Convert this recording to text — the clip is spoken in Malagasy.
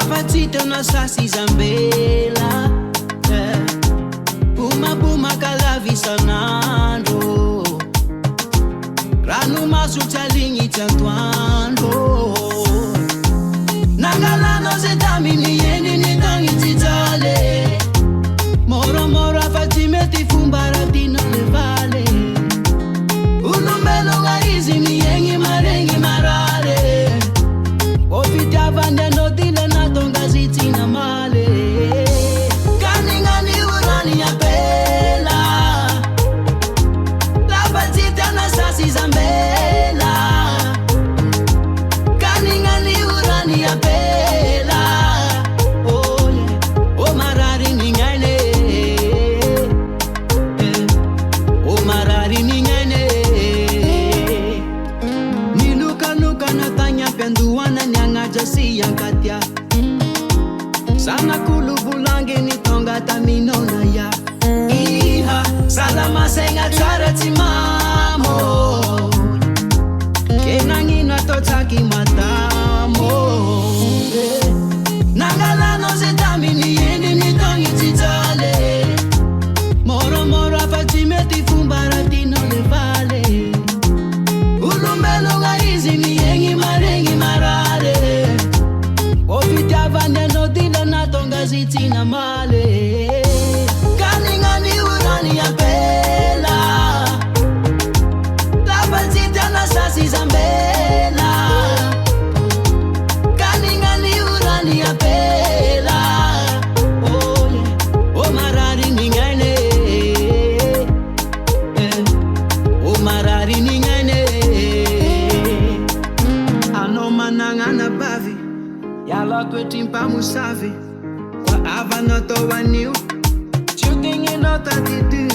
Lava-tita na sasi zambela, Puma puma kalavi sanando, Ranu masu chalingi chantuando, Nangalano zetami ni yeni ni tangi titale, Moro moro afatimeti fumbaratino le vale, Unumelo ngaizi ni yengi marengi marare, Ofita vande no dile na tonga zitina male, Kaningani urani ya pela, Lava-tita na sasi zambela, Kaningani urani ya pela, Oh yeah, oh marari ningane, Oh marari ningane, Niluka luka na tanya penduana nyanga jasi yang katya, Sana kulu bulange ni tonga tamino na ya, Iha salama senga tsara timamo, Kenangi na totaki matamo, Nangalano zetami ni yeni ni tongi titale, Moro moro afatimeti fumbaratino le vale, Ulumelo ngaizi ni yengi marengi marare, Ofita vande no dile na tonga zitina male, Kaningani urani ya pela, Lava-tita na sasi zambela, Kaningani urani ya pela, Oh yeah, oh marari ningane, Oh marari ningane, Ano manangana bavi, Yala kwetimpa musavi, Kwa ava no to waniu, Chuking in no tatidu,